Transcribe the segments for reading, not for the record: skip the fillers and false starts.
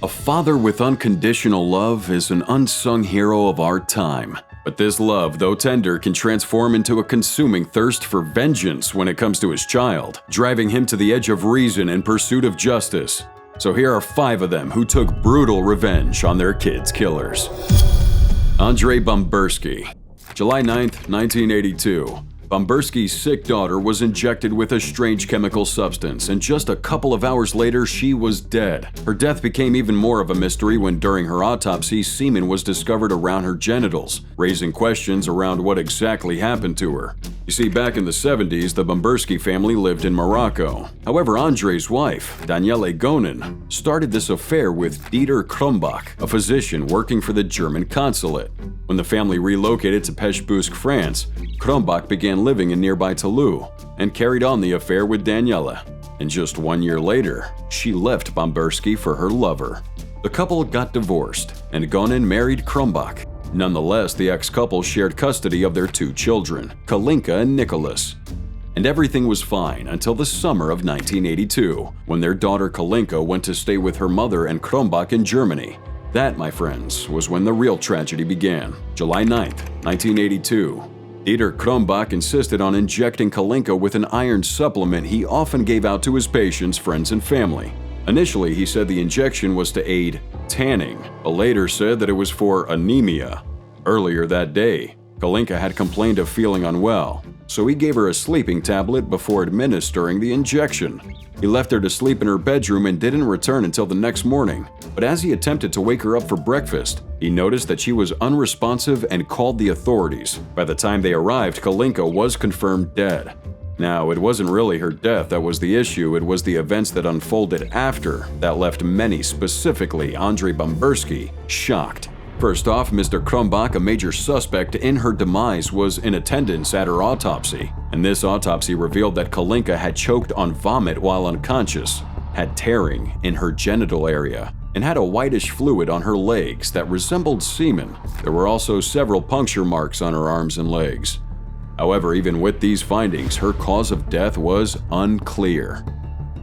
A father with unconditional love is an unsung hero of our time. But this love, though tender, can transform into a consuming thirst for vengeance when it comes to his child, driving him to the edge of reason in pursuit of justice. So here are 5 of them who took brutal revenge on their kids' killers. Andrei Bambursky. July 9, 1982. Bambursky's sick daughter was injected with a strange chemical substance, and just a couple of hours later, she was dead. Her death became even more of a mystery when during her autopsy, semen was discovered around her genitals, raising questions around what exactly happened to her. You see, back in the 70s, the Bambursky family lived in Morocco. However, Andrei's wife, Daniele Gonin, started this affair with Dieter Krumbach, a physician working for the German consulate. When the family relocated to Peshbusk, France, Krumbach began living in nearby Toulouse and carried on the affair with Daniela. And just 1 year later, she left Bambursky for her lover. The couple got divorced, and Gonin married Krumbach. Nonetheless, the ex-couple shared custody of their 2 children, Kalinka and Nicholas. And everything was fine until the summer of 1982, when their daughter Kalinka went to stay with her mother and Krumbach in Germany. That, my friends, was when the real tragedy began. July 9, 1982. Dieter Krumbach insisted on injecting Kalinka with an iron supplement he often gave out to his patients, friends, and family. Initially, he said the injection was to aid tanning, but later said that it was for anemia. Earlier that day, Kalinka had complained of feeling unwell, so he gave her a sleeping tablet before administering the injection. He left her to sleep in her bedroom and didn't return until the next morning. But as he attempted to wake her up for breakfast, he noticed that she was unresponsive and called the authorities. By the time they arrived, Kalinka was confirmed dead. Now, it wasn't really her death that was the issue, it was the events that unfolded after that left many, specifically Andrei Bambursky, shocked. First off, Mr. Krumbach, a major suspect in her demise, was in attendance at her autopsy, and this autopsy revealed that Kalinka had choked on vomit while unconscious, had tearing in her genital area, and had a whitish fluid on her legs that resembled semen. There were also several puncture marks on her arms and legs. However, even with these findings, her cause of death was unclear.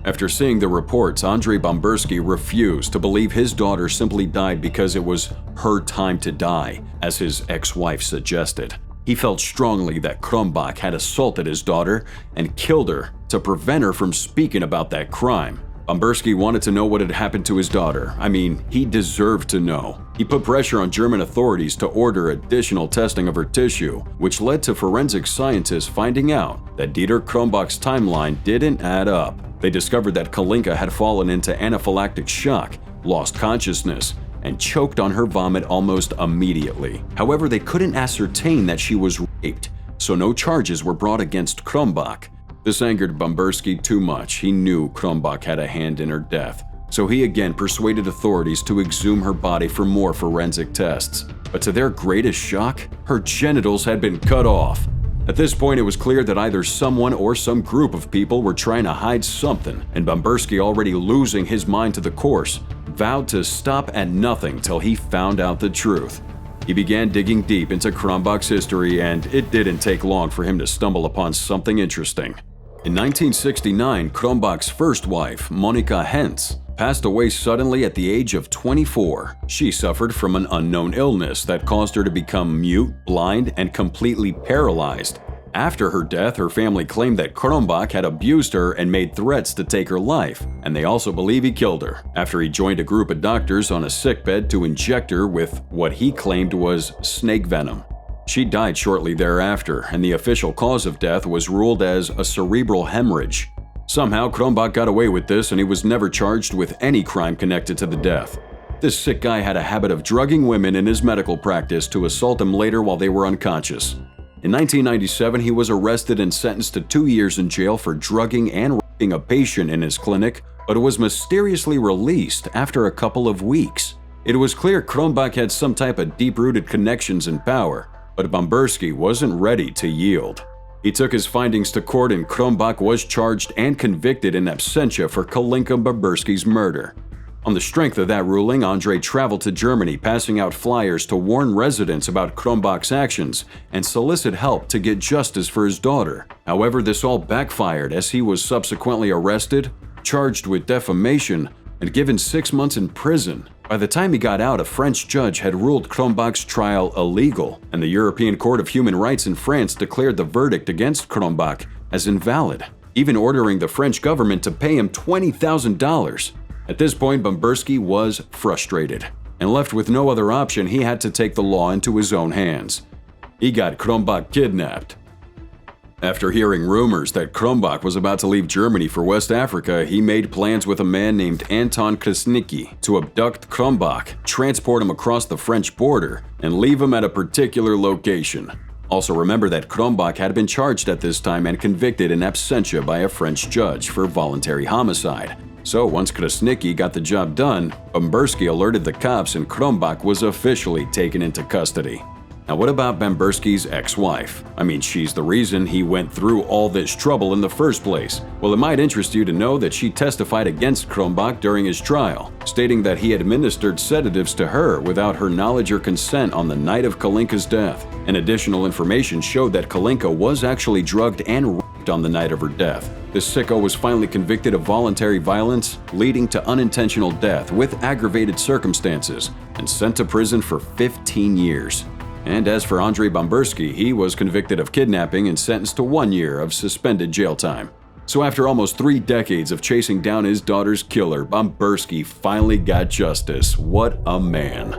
After seeing the reports, Andrei Bambursky refused to believe his daughter simply died because it was her time to die, as his ex-wife suggested. He felt strongly that Krumbach had assaulted his daughter and killed her to prevent her from speaking about that crime. Bambursky wanted to know what had happened to his daughter. I mean, he deserved to know. He put pressure on German authorities to order additional testing of her tissue, which led to forensic scientists finding out that Dieter Krumbach's timeline didn't add up. They discovered that Kalinka had fallen into anaphylactic shock, lost consciousness, and choked on her vomit almost immediately. However, they couldn't ascertain that she was raped, so no charges were brought against Krumbach. This angered Bambursky too much. He knew Krumbach had a hand in her death, so he again persuaded authorities to exhume her body for more forensic tests. But to their greatest shock, her genitals had been cut off. At this point, it was clear that either someone or some group of people were trying to hide something, and Bambursky, already losing his mind to the course, vowed to stop at nothing till he found out the truth. He began digging deep into Krumbach's history, and it didn't take long for him to stumble upon something interesting. In 1969, Krumbach's first wife, Monika Hentz, passed away suddenly at the age of 24. She suffered from an unknown illness that caused her to become mute, blind, and completely paralyzed. After her death, her family claimed that Krumbach had abused her and made threats to take her life, and they also believe he killed her after he joined a group of doctors on a sickbed to inject her with what he claimed was snake venom. She died shortly thereafter, and the official cause of death was ruled as a cerebral hemorrhage. Somehow, Krumbach got away with this, and he was never charged with any crime connected to the death. This sick guy had a habit of drugging women in his medical practice to assault them later while they were unconscious. In 1997, he was arrested and sentenced to 2 years in jail for drugging and raping a patient in his clinic, but was mysteriously released after a couple of weeks. It was clear Krumbach had some type of deep-rooted connections and power, but Bambursky wasn't ready to yield. He took his findings to court, and Krumbach was charged and convicted in absentia for Kalinka Bambursky's murder. On the strength of that ruling, Andrei traveled to Germany, passing out flyers to warn residents about Krumbach's actions and solicit help to get justice for his daughter. However, this all backfired as he was subsequently arrested, charged with defamation, and given 6 months in prison. By the time he got out, a French judge had ruled Krombach's trial illegal, and the European Court of Human Rights in France declared the verdict against Krombach as invalid, even ordering the French government to pay him $20,000. At this point, Bambursky was frustrated, and left with no other option. He had to take the law into his own hands. He got Krombach kidnapped. After hearing rumors that Krombach was about to leave Germany for West Africa, he made plans with a man named Anton Krasnicki to abduct Krombach, transport him across the French border, and leave him at a particular location. Also remember that Krombach had been charged at this time and convicted in absentia by a French judge for voluntary homicide. So once Krasnicki got the job done, Bambursky alerted the cops and Krombach was officially taken into custody. Now what about Bambursky's ex-wife? I mean, she's the reason he went through all this trouble in the first place. Well, it might interest you to know that she testified against Krombach during his trial, stating that he administered sedatives to her without her knowledge or consent on the night of Kalinka's death. And additional information showed that Kalinka was actually drugged and raped on the night of her death. This sicko was finally convicted of voluntary violence, leading to unintentional death with aggravated circumstances, and sent to prison for 15 years. And as for Andrei Bambursky, he was convicted of kidnapping and sentenced to 1 year of suspended jail time. So after almost 3 decades of chasing down his daughter's killer, Bambursky finally got justice. What a man.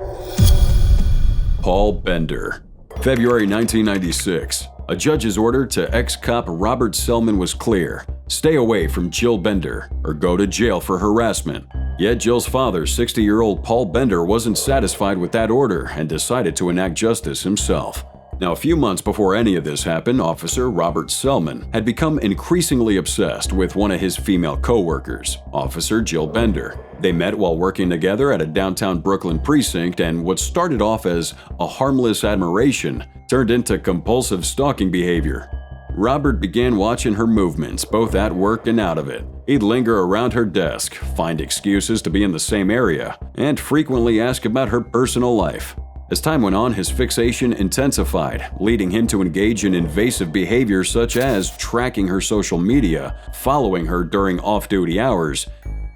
Paul Bender. February 1996. A judge's order to ex-cop Robert Selman was clear. Stay away from Jill Bender or go to jail for harassment. Yet Jill's father, 60-year-old Paul Bender, wasn't satisfied with that order and decided to enact justice himself. Now, a few months before any of this happened, Officer Robert Selman had become increasingly obsessed with one of his female co-workers, Officer Jill Bender. They met while working together at a downtown Brooklyn precinct, and what started off as a harmless admiration turned into compulsive stalking behavior. Robert began watching her movements, both at work and out of it. He'd linger around her desk, find excuses to be in the same area, and frequently ask about her personal life. As time went on, his fixation intensified, leading him to engage in invasive behavior such as tracking her social media, following her during off-duty hours,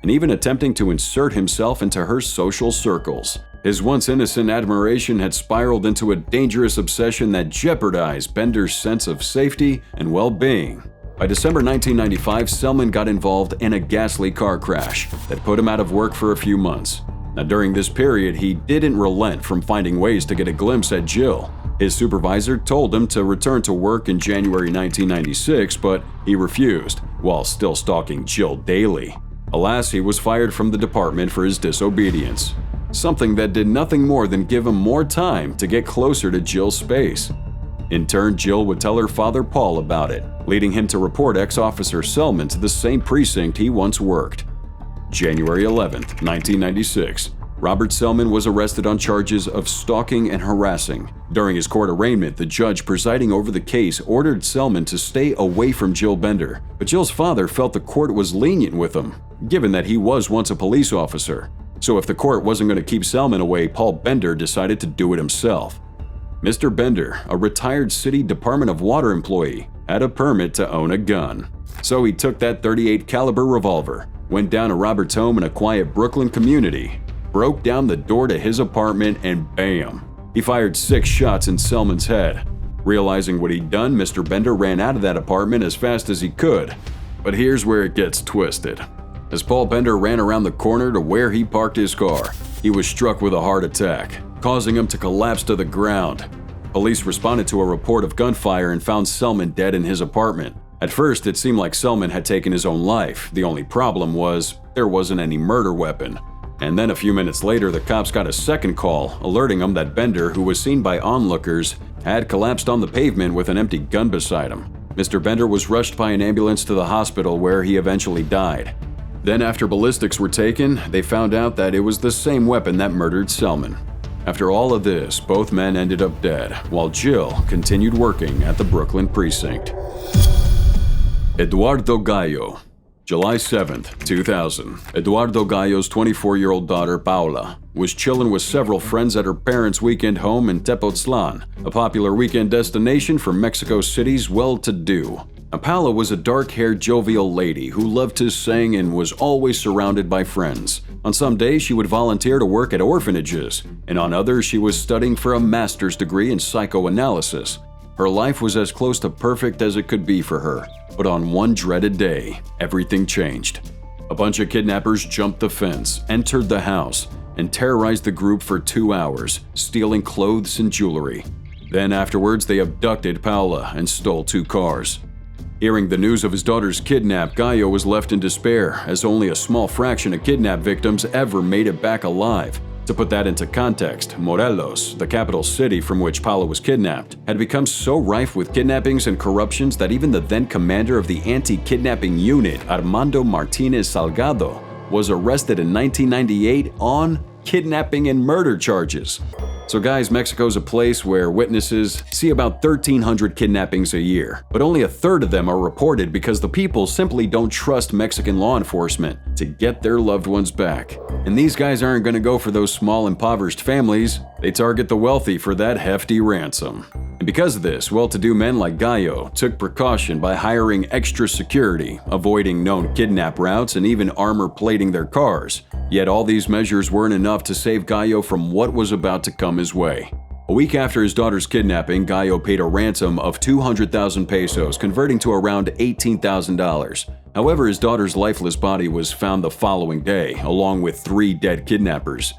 and even attempting to insert himself into her social circles. His once innocent admiration had spiraled into a dangerous obsession that jeopardized Bender's sense of safety and well-being. By December 1995, Selman got involved in a ghastly car crash that put him out of work for a few months. Now, during this period, he didn't relent from finding ways to get a glimpse at Jill. His supervisor told him to return to work in January 1996, but he refused, while still stalking Jill daily. Alas, he was fired from the department for his disobedience, something that did nothing more than give him more time to get closer to Jill's space. In turn, Jill would tell her father Paul about it, leading him to report ex-officer Selman to the same precinct he once worked. January 11, 1996. Robert Selman was arrested on charges of stalking and harassing. During his court arraignment, the judge presiding over the case ordered Selman to stay away from Jill Bender, but Jill's father felt the court was lenient with him, given that he was once a police officer. So if the court wasn't going to keep Selman away, Paul Bender decided to do it himself. Mr. Bender, a retired city Department of Water employee, had a permit to own a gun. So he took that .38 caliber revolver, went down to Robert's home in a quiet Brooklyn community, broke down the door to his apartment, and bam! He fired 6 shots in Selman's head. Realizing what he'd done, Mr. Bender ran out of that apartment as fast as he could. But here's where it gets twisted. As Paul Bender ran around the corner to where he parked his car, he was struck with a heart attack, causing him to collapse to the ground. Police responded to a report of gunfire and found Selman dead in his apartment. At first, it seemed like Selman had taken his own life. The only problem was there wasn't any murder weapon. And then a few minutes later, the cops got a second call, alerting them that Bender, who was seen by onlookers, had collapsed on the pavement with an empty gun beside him. Mr. Bender was rushed by an ambulance to the hospital where he eventually died. Then after ballistics were taken, they found out that it was the same weapon that murdered Selman. After all of this, both men ended up dead, while Jill continued working at the Brooklyn precinct. Eduardo Gallo. July 7, 2000. Eduardo Gallo's 24-year-old daughter, Paula, was chilling with several friends at her parents' weekend home in Tepoztlan, a popular weekend destination for Mexico City's well-to-do. Now, Paula was a dark-haired, jovial lady who loved to sing and was always surrounded by friends. On some days, she would volunteer to work at orphanages, and on others, she was studying for a master's degree in psychoanalysis. Her life was as close to perfect as it could be for her, but on one dreaded day, everything changed. A bunch of kidnappers jumped the fence, entered the house, and terrorized the group for 2 hours, stealing clothes and jewelry. Then afterwards, they abducted Paula and stole 2 cars. Hearing the news of his daughter's kidnap, Gallo was left in despair, as only a small fraction of kidnapped victims ever made it back alive. To put that into context, Morelos, the capital city from which Paula was kidnapped, had become so rife with kidnappings and corruptions that even the then commander of the anti-kidnapping unit, Armando Martinez Salgado, was arrested in 1998 on kidnapping and murder charges. So guys, Mexico's a place where witnesses see about 1,300 kidnappings a year, but only a third of them are reported because the people simply don't trust Mexican law enforcement to get their loved ones back. And these guys aren't going to go for those small impoverished families, they target the wealthy for that hefty ransom. And because of this, well-to-do men like Gallo took precaution by hiring extra security, avoiding known kidnap routes, and even armor-plating their cars. Yet all these measures weren't enough to save Gallo from what was about to come his way. A week after his daughter's kidnapping, Gallo paid a ransom of 200,000 pesos, converting to around $18,000. However, his daughter's lifeless body was found the following day, along with 3 dead kidnappers.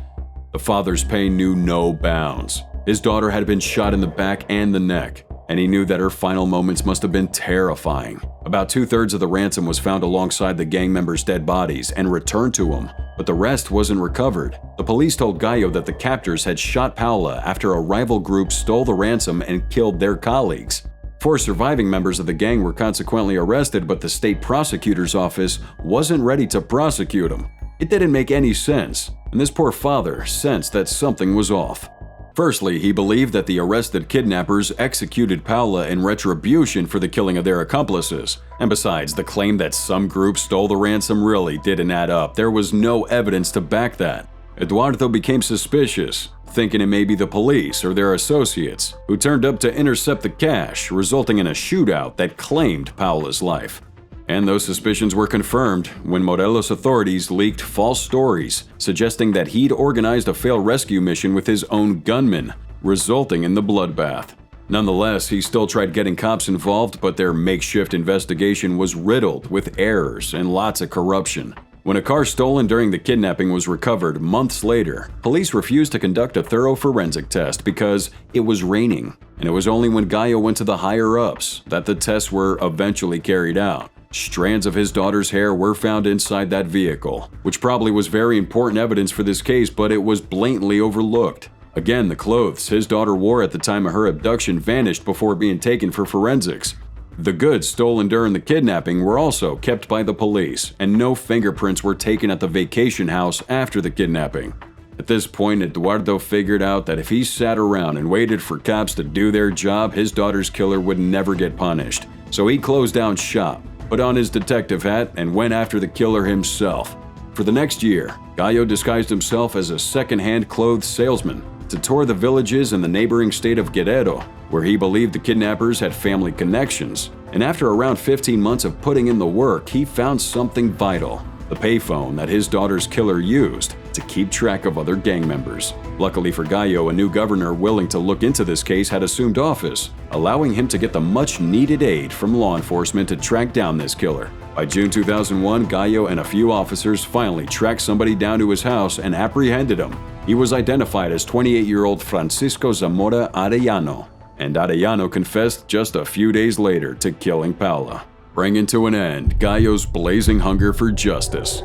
The father's pain knew no bounds. His daughter had been shot in the back and the neck, and he knew that her final moments must have been terrifying. About 2/3 of the ransom was found alongside the gang members' dead bodies and returned to him, but the rest wasn't recovered. The police told Gallo that the captors had shot Paula after a rival group stole the ransom and killed their colleagues. 4 surviving members of the gang were consequently arrested, but the state prosecutor's office wasn't ready to prosecute them. It didn't make any sense, and this poor father sensed that something was off. Firstly, he believed that the arrested kidnappers executed Paula in retribution for the killing of their accomplices. And besides, the claim that some group stole the ransom really didn't add up. There was no evidence to back that. Eduardo became suspicious, thinking it may be the police or their associates, who turned up to intercept the cash, resulting in a shootout that claimed Paula's life. And those suspicions were confirmed when Morelos authorities leaked false stories suggesting that he'd organized a failed rescue mission with his own gunmen, resulting in the bloodbath. Nonetheless, he still tried getting cops involved, but their makeshift investigation was riddled with errors and lots of corruption. When a car stolen during the kidnapping was recovered months later, police refused to conduct a thorough forensic test because it was raining, and it was only when Gallo went to the higher-ups that the tests were eventually carried out. Strands of his daughter's hair were found inside that vehicle, which probably was very important evidence for this case, but it was blatantly overlooked. Again, the clothes his daughter wore at the time of her abduction vanished before being taken for forensics. The goods stolen during the kidnapping were also kept by the police, and no fingerprints were taken at the vacation house after the kidnapping. At this point, Eduardo figured out that if he sat around and waited for cops to do their job, his daughter's killer would never get punished. So he closed down shop, put on his detective hat, and went after the killer himself. For the next year, Gallo disguised himself as a second-hand clothes salesman to tour the villages in the neighboring state of Guerrero, where he believed the kidnappers had family connections. And after around 15 months of putting in the work, he found something vital: the payphone that his daughter's killer used to keep track of other gang members. Luckily for Gallo, a new governor willing to look into this case had assumed office, allowing him to get the much-needed aid from law enforcement to track down this killer. By June 2001, Gallo and a few officers finally tracked somebody down to his house and apprehended him. He was identified as 28-year-old Francisco Zamora Arellano, and Arellano confessed just a few days later to killing Paula, bringing to an end Gallo's blazing hunger for justice.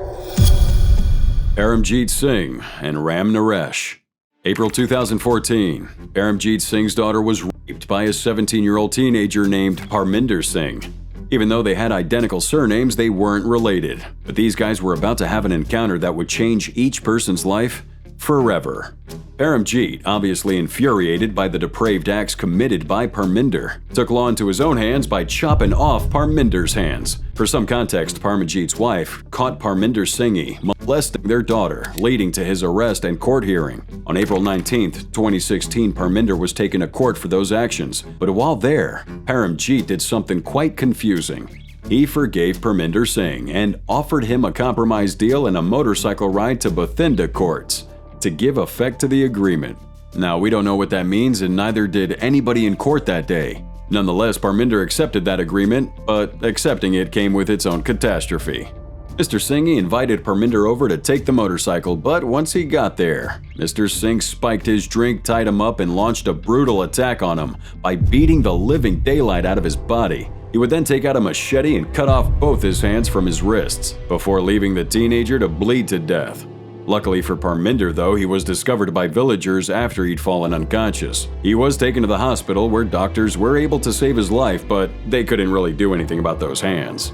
Paramjeet Singh and Ram Naresh. April 2014, Paramjeet Singh's daughter was raped by a 17-year-old teenager named Parminder Singh. Even though they had identical surnames, they weren't related. But these guys were about to have an encounter that would change each person's life forever. Paramjeet, obviously infuriated by the depraved acts committed by Parminder, took law into his own hands by chopping off Parminder's hands. For some context, Parmjeet's wife caught Parminder Singh molesting their daughter, leading to his arrest and court hearing. On April 19, 2016, Parminder was taken to court for those actions, but while there, Paramjit did something quite confusing. He forgave Parminder Singh and offered him a compromise deal and a motorcycle ride to Bathinda courts to give effect to the agreement. Now, we don't know what that means, and neither did anybody in court that day. Nonetheless, Parminder accepted that agreement, but accepting it came with its own catastrophe. Mr. Singh invited Parminder over to take the motorcycle, but once he got there, Mr. Singh spiked his drink, tied him up, and launched a brutal attack on him by beating the living daylight out of his body. He would then take out a machete and cut off both his hands from his wrists, before leaving the teenager to bleed to death. Luckily for Parminder, though, he was discovered by villagers after he'd fallen unconscious. He was taken to the hospital where doctors were able to save his life, but they couldn't really do anything about those hands.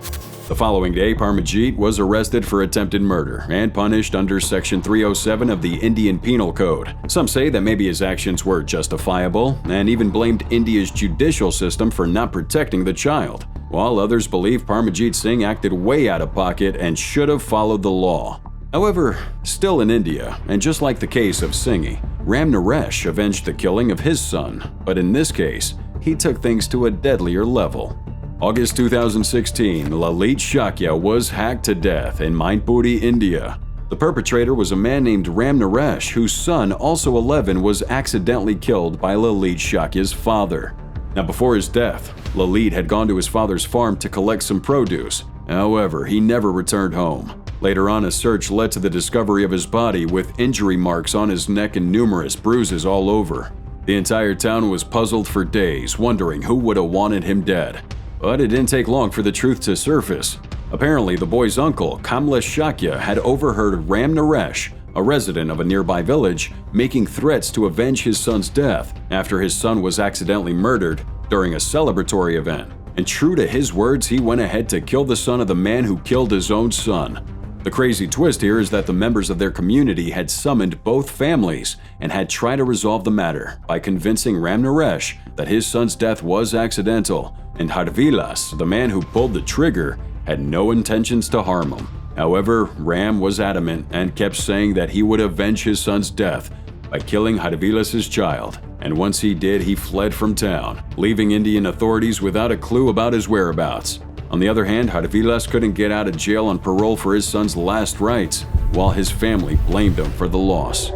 The following day, Parmajit was arrested for attempted murder and punished under Section 307 of the Indian Penal Code. Some say that maybe his actions were justifiable and even blamed India's judicial system for not protecting the child, while others believe Parmajit Singh acted way out of pocket and should have followed the law. However, still in India, and just like the case of Singhi, Ram Naresh avenged the killing of his son, but in this case, he took things to a deadlier level. August 2016, Lalit Shakya was hacked to death in Mainpuri, India. The perpetrator was a man named Ram Naresh, whose son, also 11, was accidentally killed by Lalit Shakya's father. Now, before his death, Lalit had gone to his father's farm to collect some produce. However, he never returned home. Later on, a search led to the discovery of his body with injury marks on his neck and numerous bruises all over. The entire town was puzzled for days, wondering who would have wanted him dead. But it didn't take long for the truth to surface. Apparently, the boy's uncle, Kamlesh Shakya, had overheard Ram Naresh, a resident of a nearby village, making threats to avenge his son's death after his son was accidentally murdered during a celebratory event. And true to his words, he went ahead to kill the son of the man who killed his own son. The crazy twist here is that the members of their community had summoned both families and had tried to resolve the matter by convincing Ram Naresh that his son's death was accidental, and Harvilas, the man who pulled the trigger, had no intentions to harm him. However, Ram was adamant and kept saying that he would avenge his son's death by killing Harvilas' child, and once he did, he fled from town, leaving Indian authorities without a clue about his whereabouts. On the other hand, Harvilas couldn't get out of jail on parole for his son's last rites, while his family blamed him for the loss.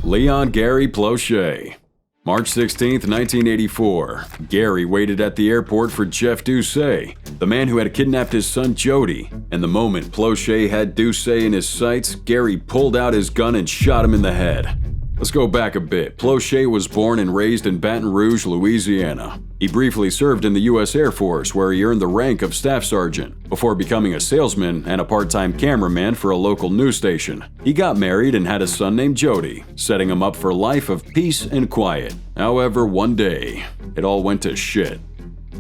Leon Gary Plauché. March 16, 1984. Gary waited at the airport for Jeff Doucet, the man who had kidnapped his son Jody, and the moment Plauché had Doucet in his sights, Gary pulled out his gun and shot him in the head. Let's go back a bit. Plauché was born and raised in Baton Rouge, Louisiana. He briefly served in the U.S. Air Force, where he earned the rank of staff sergeant, before becoming a salesman and a part-time cameraman for a local news station. He got married and had a son named Jody, setting him up for a life of peace and quiet. However, one day, it all went to shit.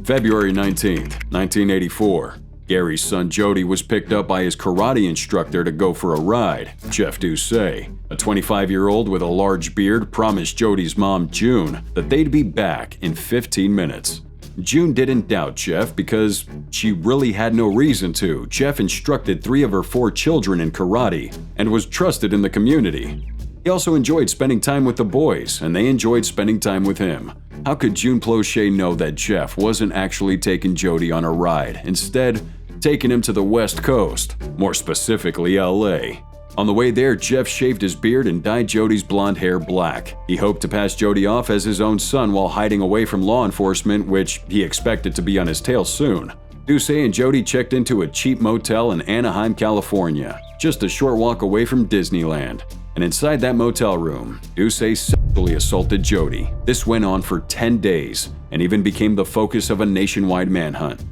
February 19, 1984. Gary's son Jody was picked up by his karate instructor to go for a ride. Jeff Doucet, a 25-year-old with a large beard, promised Jody's mom, June, that they'd be back in 15 minutes. June didn't doubt Jeff because she really had no reason to. Jeff instructed 3 of her 4 children in karate and was trusted in the community. He also enjoyed spending time with the boys, and they enjoyed spending time with him. How could June Plauché know that Jeff wasn't actually taking Jody on a ride, instead taking him to the West Coast, more specifically LA? On the way there, Jeff shaved his beard and dyed Jody's blonde hair black. He hoped to pass Jody off as his own son while hiding away from law enforcement, which he expected to be on his tail soon. Doucet and Jody checked into a cheap motel in Anaheim, California, just a short walk away from Disneyland. And inside that motel room, Doucet sexually assaulted Jody. This went on for 10 days and even became the focus of a nationwide manhunt.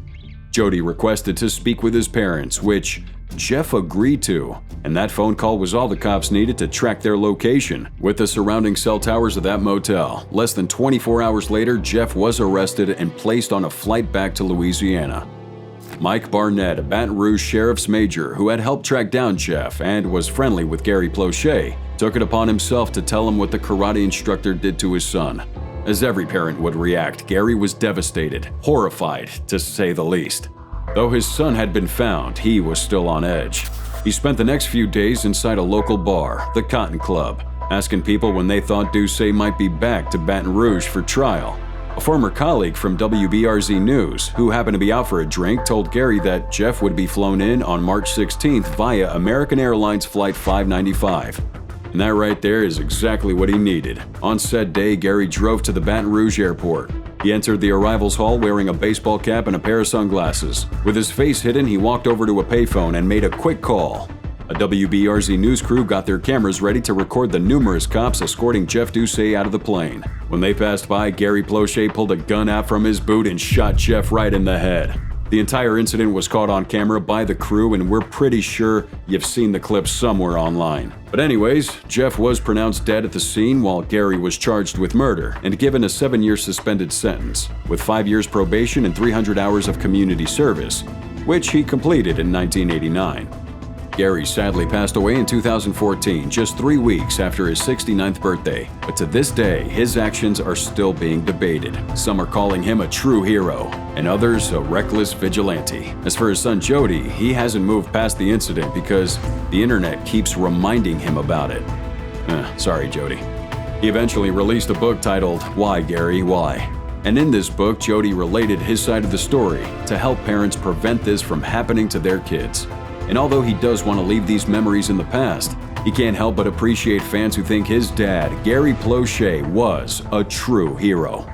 Jody requested to speak with his parents, which Jeff agreed to, and that phone call was all the cops needed to track their location. With the surrounding cell towers of that motel, less than 24 hours later, Jeff was arrested and placed on a flight back to Louisiana. Mike Barnett, a Baton Rouge sheriff's major who had helped track down Jeff and was friendly with Gary Plauché, took it upon himself to tell him what the karate instructor did to his son. As every parent would react, Gary was devastated, horrified to say the least. Though his son had been found, he was still on edge. He spent the next few days inside a local bar, the Cotton Club, asking people when they thought Ducey might be back to Baton Rouge for trial. A former colleague from WBRZ News, who happened to be out for a drink, told Gary that Jeff would be flown in on March 16th via American Airlines Flight 595. And that right there is exactly what he needed. On said day, Gary drove to the Baton Rouge airport. He entered the arrivals hall wearing a baseball cap and a pair of sunglasses. With his face hidden, he walked over to a payphone and made a quick call. A WBRZ news crew got their cameras ready to record the numerous cops escorting Jeff Ducey out of the plane. When they passed by, Gary Plauché pulled a gun out from his boot and shot Jeff right in the head. The entire incident was caught on camera by the crew, and we're pretty sure you've seen the clip somewhere online. But anyways, Jeff was pronounced dead at the scene while Gary was charged with murder and given a 7-year suspended sentence, with 5 years probation and 300 hours of community service, which he completed in 1989. Gary sadly passed away in 2014, just 3 weeks after his 69th birthday. But to this day, his actions are still being debated. Some are calling him a true hero, and others a reckless vigilante. As for his son Jody, he hasn't moved past the incident because the internet keeps reminding him about it. Sorry, Jody. He eventually released a book titled Why, Gary, Why? And in this book, Jody related his side of the story to help parents prevent this from happening to their kids. And although he does want to leave these memories in the past, he can't help but appreciate fans who think his dad, Gary Plauché, was a true hero.